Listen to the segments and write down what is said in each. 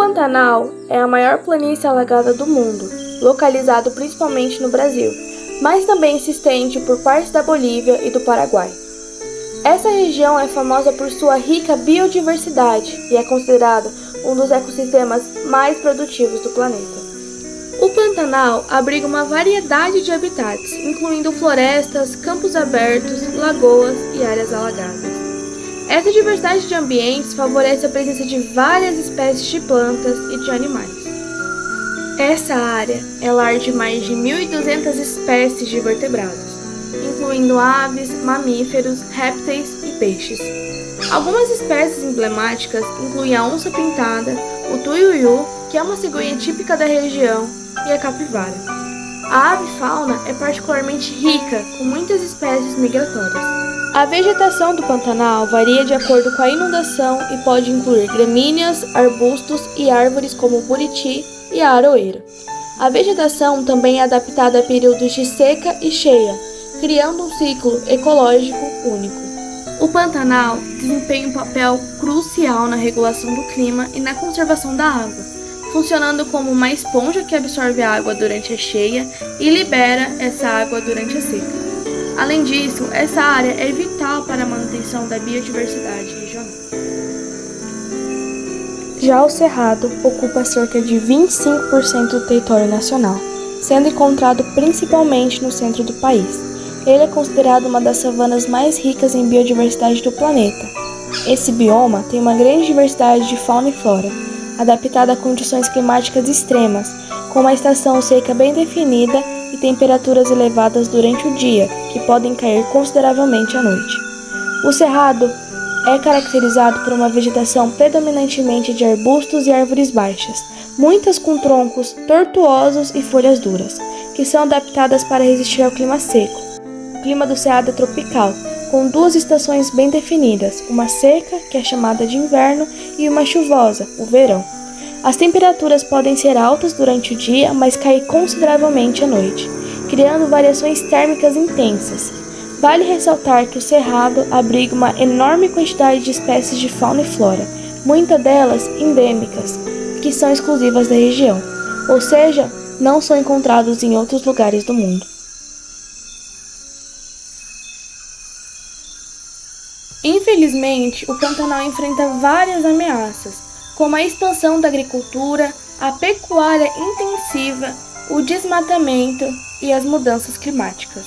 Pantanal é a maior planície alagada do mundo, localizado principalmente no Brasil, mas também se estende por partes da Bolívia e do Paraguai. Essa região é famosa por sua rica biodiversidade e é considerado um dos ecossistemas mais produtivos do planeta. O Pantanal abriga uma variedade de habitats, incluindo florestas, campos abertos, lagoas e áreas alagadas. Essa diversidade de ambientes favorece a presença de várias espécies de plantas e de animais. Essa área é lar de mais de 1.200 espécies de vertebrados, incluindo aves, mamíferos, répteis e peixes. Algumas espécies emblemáticas incluem a onça-pintada, o tuiuiu, que é uma cegonha típica da região, e a capivara. A avifauna é particularmente rica, com muitas espécies migratórias. A vegetação do Pantanal varia de acordo com a inundação e pode incluir gramíneas, arbustos e árvores como o buriti e a aroeira. A vegetação também é adaptada a períodos de seca e cheia, criando um ciclo ecológico único. O Pantanal desempenha um papel crucial na regulação do clima e na conservação da água, funcionando como uma esponja que absorve a água durante a cheia e libera essa água durante a seca. Além disso, essa área é vital para a manutenção da biodiversidade regional. Já o Cerrado ocupa cerca de 25% do território nacional, sendo encontrado principalmente no centro do país. Ele é considerado uma das savanas mais ricas em biodiversidade do planeta. Esse bioma tem uma grande diversidade de fauna e flora, adaptada a condições climáticas extremas, com uma estação seca bem definida e temperaturas elevadas durante o dia, que podem cair consideravelmente à noite. O Cerrado é caracterizado por uma vegetação predominantemente de arbustos e árvores baixas, muitas com troncos tortuosos e folhas duras, que são adaptadas para resistir ao clima seco. O clima do Cerrado é tropical, com duas estações bem definidas, uma seca, que é chamada de inverno, e uma chuvosa, o verão. As temperaturas podem ser altas durante o dia, mas cair consideravelmente à noite, criando variações térmicas intensas. Vale ressaltar que o Cerrado abriga uma enorme quantidade de espécies de fauna e flora, muitas delas endêmicas, que são exclusivas da região, ou seja, não são encontrados em outros lugares do mundo. Infelizmente, o Pantanal enfrenta várias ameaças, como a expansão da agricultura, a pecuária intensiva, o desmatamento e as mudanças climáticas.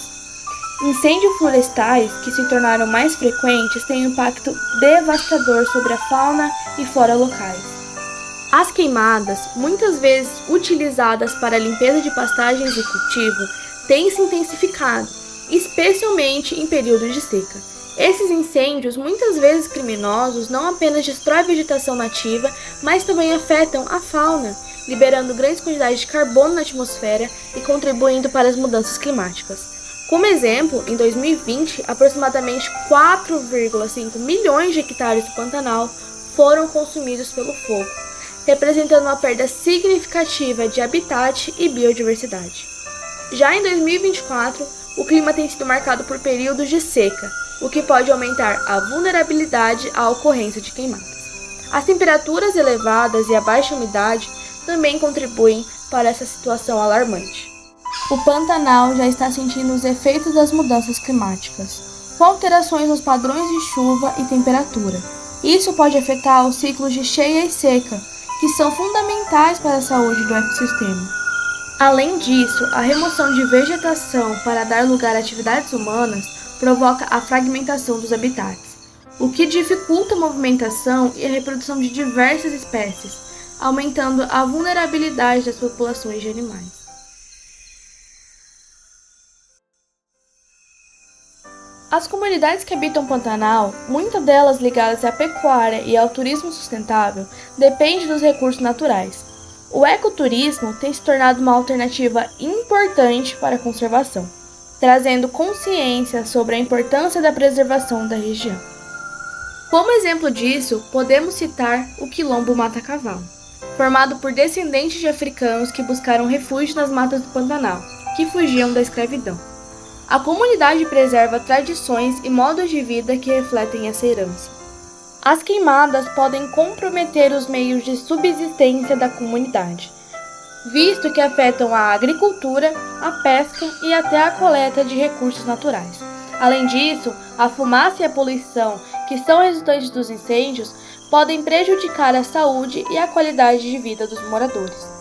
Incêndios florestais, que se tornaram mais frequentes, têm um impacto devastador sobre a fauna e flora locais. As queimadas, muitas vezes utilizadas para a limpeza de pastagens e cultivo, têm se intensificado, especialmente em períodos de seca. Esses incêndios, muitas vezes criminosos, não apenas destroem a vegetação nativa, mas também afetam a fauna, liberando grandes quantidades de carbono na atmosfera e contribuindo para as mudanças climáticas. Como exemplo, em 2020, aproximadamente 4,5 milhões de hectares do Pantanal foram consumidos pelo fogo, representando uma perda significativa de habitat e biodiversidade. Já em 2024, o clima tem sido marcado por períodos de seca, o que pode aumentar a vulnerabilidade à ocorrência de queimadas. As temperaturas elevadas e a baixa umidade também contribuem para essa situação alarmante. O Pantanal já está sentindo os efeitos das mudanças climáticas, com alterações nos padrões de chuva e temperatura. Isso pode afetar os ciclos de cheia e seca, que são fundamentais para a saúde do ecossistema. Além disso, a remoção de vegetação para dar lugar a atividades humanas provoca a fragmentação dos habitats, o que dificulta a movimentação e a reprodução de diversas espécies, aumentando a vulnerabilidade das populações de animais. As comunidades que habitam o Pantanal, muitas delas ligadas à pecuária e ao turismo sustentável, dependem dos recursos naturais. O ecoturismo tem se tornado uma alternativa importante para a conservação, trazendo consciência sobre a importância da preservação da região. Como exemplo disso, podemos citar o Quilombo Mata-Cavalo, formado por descendentes de africanos que buscaram refúgio nas matas do Pantanal, que fugiam da escravidão. A comunidade preserva tradições e modos de vida que refletem essa herança. As queimadas podem comprometer os meios de subsistência da comunidade, visto que afetam a agricultura, a pesca e até a coleta de recursos naturais. Além disso, a fumaça e a poluição, que são resultantes dos incêndios, podem prejudicar a saúde e a qualidade de vida dos moradores.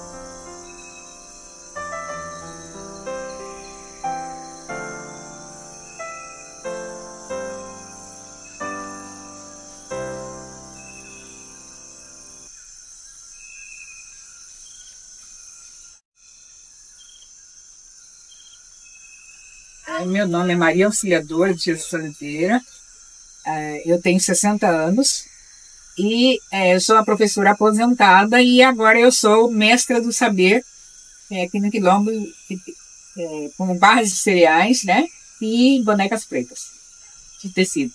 Meu nome é Maria Auxiliadora de Jesus Oliveira, eu tenho 60 anos e eu sou uma professora aposentada e agora eu sou mestra do saber aqui no Quilombo, com barras de cereais, né, e bonecas pretas de tecido.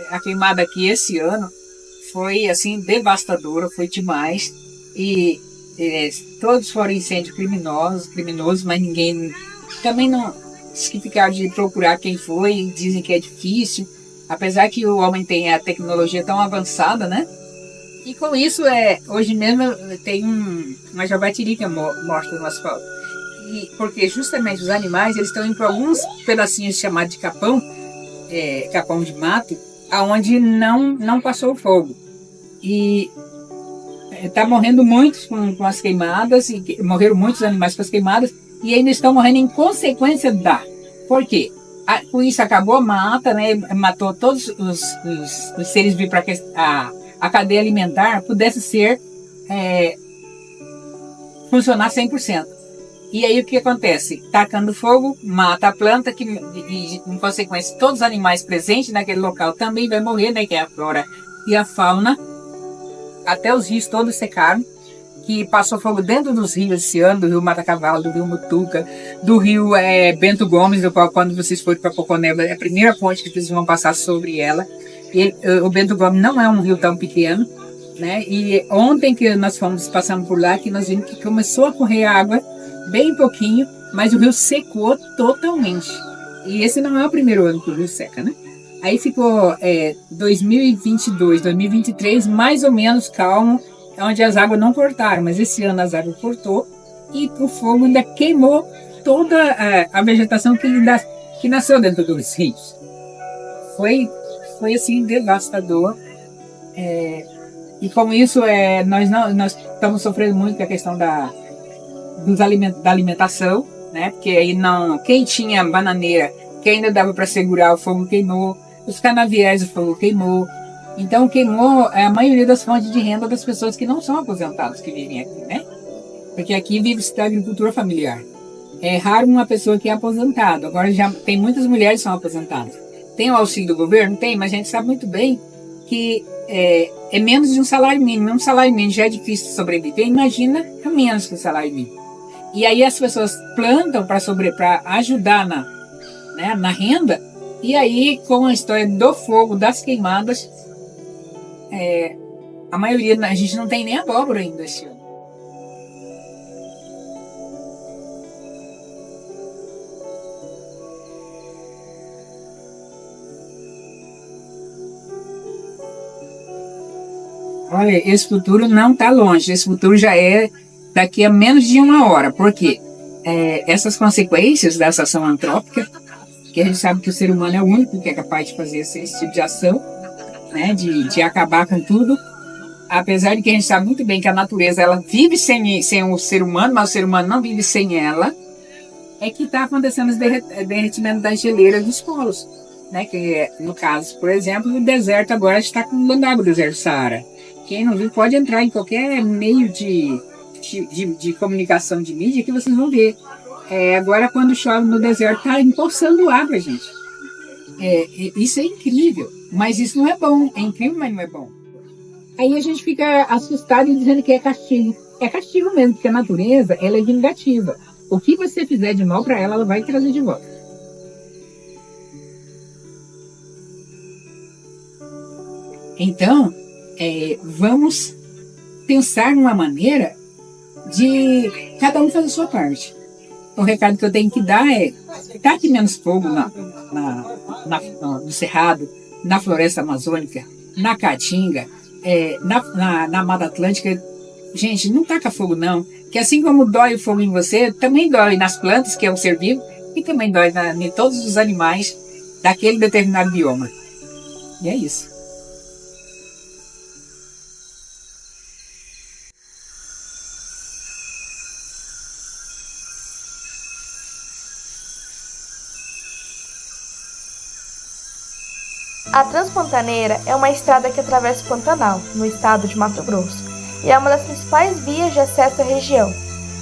A queimada aqui esse ano foi assim devastadora, foi demais e todos foram incêndios criminosos, mas ninguém também não se ficaram de procurar quem foi, dizem que é difícil, apesar que o homem tem a tecnologia tão avançada, né? E com isso hoje mesmo tem uma jaguatirica morta no asfalto. E porque justamente os animais eles estão indo para alguns pedacinhos chamados de capão, capão de mato, aonde não passou o fogo. E está morrendo muitos com as queimadas, e morreram muitos animais com as queimadas, e ainda estão morrendo em consequência da. Por quê? Com isso acabou a mata, né? Matou todos os seres vivos para que a cadeia alimentar pudesse funcionar 100%. E aí o que acontece? Tacando fogo, mata a planta, e em consequência todos os animais presentes naquele local também vai morrer, né? Que é a flora e a fauna. Até os rios todos secaram, que passou fogo dentro dos rios esse ano, do rio Mata-Cavalo, do rio Mutuca, do rio Bento Gomes, do qual quando vocês forem para Poconeba, é a primeira ponte que vocês vão passar sobre ela. O Bento Gomes não é um rio tão pequeno, né? E ontem que nós passamos por lá, que nós vimos que começou a correr água, bem pouquinho, mas o rio secou totalmente. E esse não é o primeiro ano que o rio seca, né? Aí ficou 2022, 2023, mais ou menos calmo, onde as águas não cortaram, mas esse ano as águas cortou e o fogo ainda queimou toda a vegetação que nasceu dentro dos rios. Foi assim, devastador. E com isso, nós estamos sofrendo muito com a questão da alimentação, né? Porque aí quem tinha bananeira, que ainda dava para segurar, o fogo queimou. Os canaviais, o fogo queimou. Então, queimou a maioria das fontes de renda das pessoas que não são aposentadas, que vivem aqui, né? Porque aqui vive-se da agricultura familiar. É raro uma pessoa que é aposentada. Agora já tem muitas mulheres que são aposentadas. Tem o auxílio do governo? Tem, mas a gente sabe muito bem que é menos de um salário mínimo. Um salário mínimo já é difícil de sobreviver, imagina menos que um salário mínimo. E aí as pessoas plantam para ajudar na renda. E aí, com a história do fogo, das queimadas, a maioria, a gente não tem nem abóbora ainda esse ano. Olha, esse futuro não está longe, esse futuro já é daqui a menos de uma hora. Por quê? Essas consequências dessa ação antrópica, que a gente sabe que o ser humano é o único que é capaz de fazer esse tipo de ação, né, de acabar com tudo, apesar de que a gente sabe muito bem que a natureza ela vive sem o ser humano, mas o ser humano não vive sem ela, é que está acontecendo o derretimento das geleiras dos polos, né, que no caso, por exemplo, o deserto agora está com água do deserto Saara. Quem não viu pode entrar em qualquer meio de comunicação de mídia que vocês vão ver. Agora, quando chove no deserto, está empoçando água, gente. Isso é incrível, mas isso não é bom. É incrível, mas não é bom. Aí a gente fica assustado e dizendo que é castigo. É castigo mesmo, porque a natureza ela é vingativa. O que você fizer de mal para ela, ela vai trazer de volta. Então, vamos pensar numa maneira de cada um fazer a sua parte. O recado que eu tenho que dar é: taque menos fogo no Cerrado, na Floresta Amazônica, na Caatinga, na Mata Atlântica. Gente, não taca fogo não, que assim como dói o fogo em você, também dói nas plantas, que é o ser vivo, e também dói em todos os animais daquele determinado bioma. E é isso. A Transpantaneira é uma estrada que atravessa o Pantanal, no estado de Mato Grosso, e é uma das principais vias de acesso à região.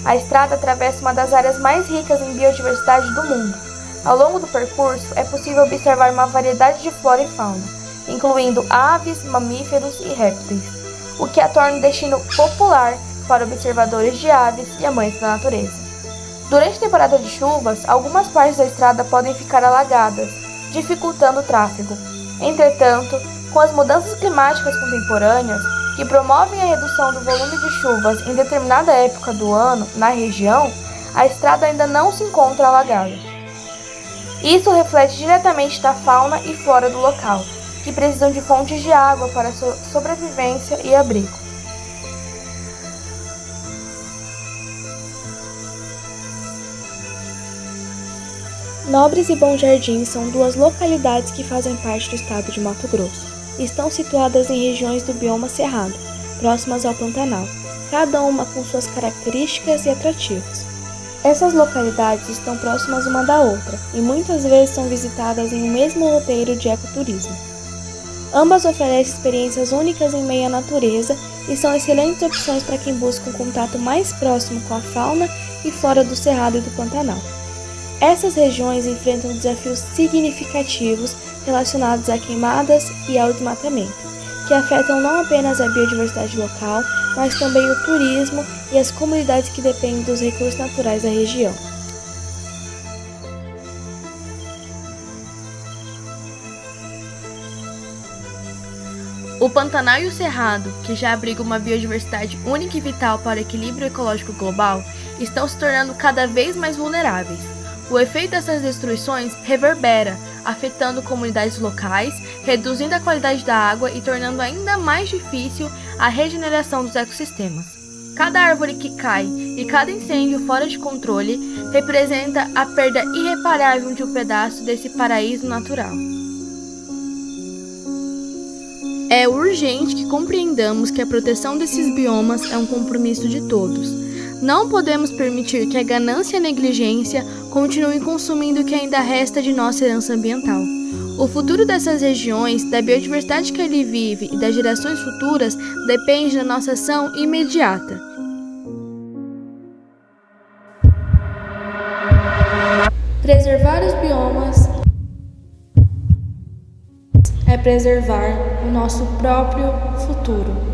A estrada atravessa uma das áreas mais ricas em biodiversidade do mundo. Ao longo do percurso, é possível observar uma variedade de flora e fauna, incluindo aves, mamíferos e répteis, o que a torna um destino popular para observadores de aves e amantes da natureza. Durante a temporada de chuvas, algumas partes da estrada podem ficar alagadas, dificultando o tráfego. Entretanto, com as mudanças climáticas contemporâneas, que promovem a redução do volume de chuvas em determinada época do ano na região, a estrada ainda não se encontra alagada. Isso reflete diretamente na fauna e flora do local, que precisam de fontes de água para sua sobrevivência e abrigo. Nobres e Bom Jardim são duas localidades que fazem parte do estado de Mato Grosso. Estão situadas em regiões do bioma Cerrado, próximas ao Pantanal, cada uma com suas características e atrativos. Essas localidades estão próximas uma da outra e muitas vezes são visitadas em um mesmo roteiro de ecoturismo. Ambas oferecem experiências únicas em meio à natureza e são excelentes opções para quem busca um contato mais próximo com a fauna e flora do Cerrado e do Pantanal. Essas regiões enfrentam desafios significativos relacionados a queimadas e ao desmatamento, que afetam não apenas a biodiversidade local, mas também o turismo e as comunidades que dependem dos recursos naturais da região. O Pantanal e o Cerrado, que já abrigam uma biodiversidade única e vital para o equilíbrio ecológico global, estão se tornando cada vez mais vulneráveis. O efeito dessas destruições reverbera, afetando comunidades locais, reduzindo a qualidade da água e tornando ainda mais difícil a regeneração dos ecossistemas. Cada árvore que cai e cada incêndio fora de controle representa a perda irreparável de um pedaço desse paraíso natural. É urgente que compreendamos que a proteção desses biomas é um compromisso de todos. Não podemos permitir que a ganância e a negligência continuem consumindo o que ainda resta de nossa herança ambiental. O futuro dessas regiões, da biodiversidade que ali vive e das gerações futuras depende da nossa ação imediata. Preservar os biomas é preservar o nosso próprio futuro.